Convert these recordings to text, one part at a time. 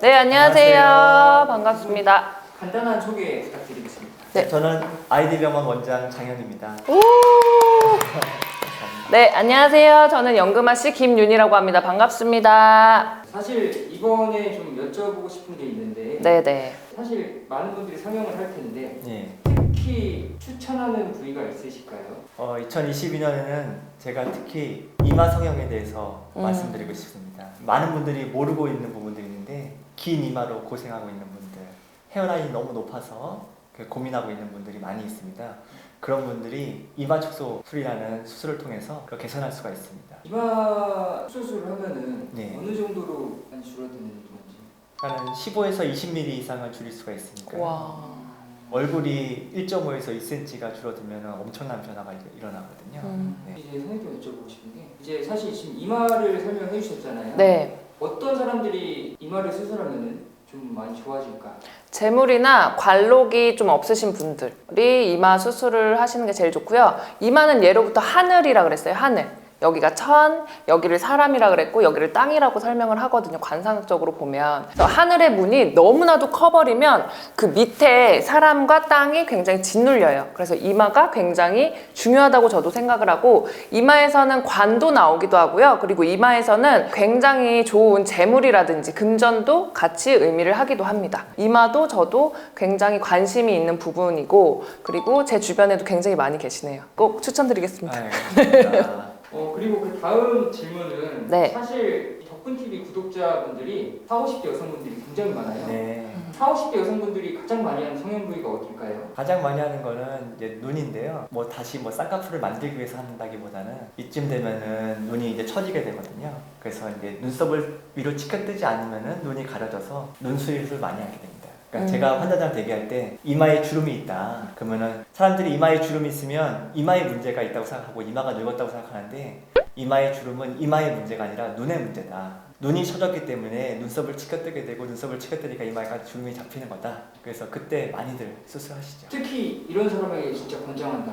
네, 안녕하세요. 안녕하세요. 반갑습니다. 간단한 소개 부탁드리겠습니다. 네. 저는 아이디병원 원장 장현입니다. 오! 네, 안녕하세요. 저는 연금아씨 김윤이라고 합니다. 반갑습니다. 사실 이번에 좀 여쭤보고 싶은 게 있는데 네네. 사실 많은 분들이 성형을 할 텐데 예. 특히 추천하는 부위가 있으실까요? 2022년에는 제가 특히 이마 성형에 대해서 말씀드리고 싶습니다. 많은 분들이 모르고 있는 부분들이 있는데 긴 이마로 고생하고 있는 분들, 헤어라인이 너무 높아서 고민하고 있는 분들이 많이 있습니다. 그런 분들이 이마 축소술이라는 수술을 통해서 그걸 개선할 수가 있습니다. 이마 수술을 하면은 네. 어느 정도로 많이 줄어드는 건지. 한 15에서 20mm 이상을 줄일 수가 있으니까 와. 얼굴이 1.5에서 2cm가 줄어들면 엄청난 변화가 일어나거든요. 네. 이제 선생님께 여쭤보고 싶은 게 이제 사실 지금 이마를 설명해 주셨잖아요. 네. 어떤 사람들이 이마를 수술하면은 좀 많이 좋아질까? 재물이나 관록이 좀 없으신 분들이 이마 수술을 하시는 게 제일 좋고요. 이마는 예로부터 하늘이라 그랬어요. 하늘. 여기가 천, 여기를 사람이라 그랬고 여기를 땅이라고 설명을 하거든요. 관상학적으로 보면. 그래서 하늘의 문이 너무나도 커버리면 그 밑에 사람과 땅이 굉장히 짓눌려요. 그래서 이마가 굉장히 중요하다고 저도 생각을 하고 이마에서는 관도 나오기도 하고요. 그리고 이마에서는 굉장히 좋은 재물이라든지 금전도 같이 의미를 하기도 합니다. 이마도 저도 굉장히 관심이 있는 부분이고 그리고 제 주변에도 굉장히 많이 계시네요. 꼭 추천드리겠습니다. 감사합니다. 그리고 그 다음 질문은 네. 사실 덕분TV 구독자분들이 40, 50대 여성분들이 굉장히 많아요. 네. 40, 50대 여성분들이 가장 많이 하는 성형 부위가 어딜까요? 가장 많이 하는 거는 이제 눈인데요. 다시 쌍꺼풀을 만들기 위해서 한다기보다는 이쯤 되면은 눈이 이제 처지게 되거든요. 그래서 이제 눈썹을 위로 치켜뜨지 않으면은 눈이 가려져서 눈 수술을 많이 하게 됩니다. 그러니까 제가 환자들한테 얘기할 때 이마에 주름이 있다. 그러면은 사람들이 이마에 주름이 있으면 이마에 문제가 있다고 생각하고 이마가 늙었다고 생각하는데 이마의 주름은 이마의 문제가 아니라 눈의 문제다. 눈이 처졌기 때문에 눈썹을 치켜뜨게 되고 눈썹을 치켜뜨리니까 이마에 주름이 잡히는 거다. 그래서 그때 많이들 수술하시죠. 특히 이런 사람에게 진짜 권장한다.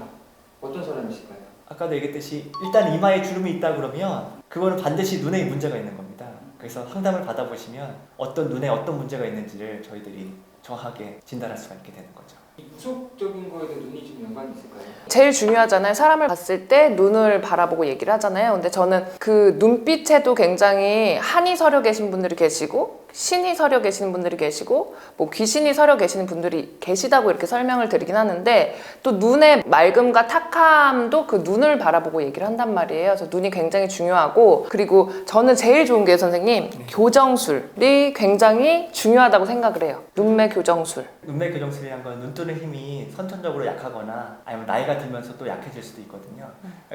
어떤 사람이 있을까요? 아까도 얘기했듯이 일단 이마에 주름이 있다 그러면 그거는 반드시 눈에 문제가 있는 겁니다. 그래서 상담을 받아보시면 어떤 눈에 어떤 문제가 있는지를 저희들이 정확하게 진단할 수가 있게 되는 거죠. 이 구속적인 거에도 눈이 좀 연관이 있을까요? 제일 중요하잖아요. 사람을 봤을 때 눈을 바라보고 얘기를 하잖아요. 근데 저는 그 눈빛에도 굉장히 한이 서려 계신 분들이 계시고 신이 서려 계시는 분들이 계시고 귀신이 서려 계시는 분들이 계시다고 이렇게 설명을 드리긴 하는데 또 눈의 맑음과 탁함도 그 눈을 바라보고 얘기를 한단 말이에요. 그래서 눈이 굉장히 중요하고 그리고 저는 제일 좋은 게 선생님 교정술이 굉장히 중요하다고 생각을 해요. 눈매 교정술. 눈매 교정술이란 건 눈 뜨는 힘이 선천적으로 약하거나 아니면 나이가 들면서 또 약해질 수도 있거든요.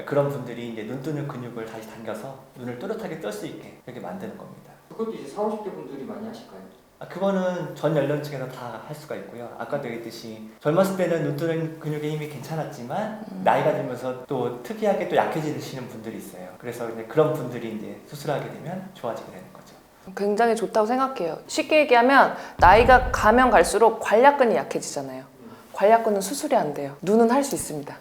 그런 분들이 이제 눈 뜨는 근육을 다시 당겨서 눈을 또렷하게 뜰 수 있게 그렇게 만드는 겁니다. 그것도 이제 40, 50대 분들이 많이 하실까요? 그거는 전 연령층에서 다 할 수가 있고요. 아까도 얘기했듯이 젊었을 때는 눈 뜨는 근육의 힘이 괜찮았지만 나이가 들면서 또 특이하게 또 약해지시는 분들이 있어요. 그래서 이제 그런 분들이 이제 수술하게 되면 좋아지게 되는 거죠. 굉장히 좋다고 생각해요. 쉽게 얘기하면 나이가 가면 갈수록 관략근이 약해지잖아요. 관략근은 수술이 안 돼요. 눈은 할 수 있습니다.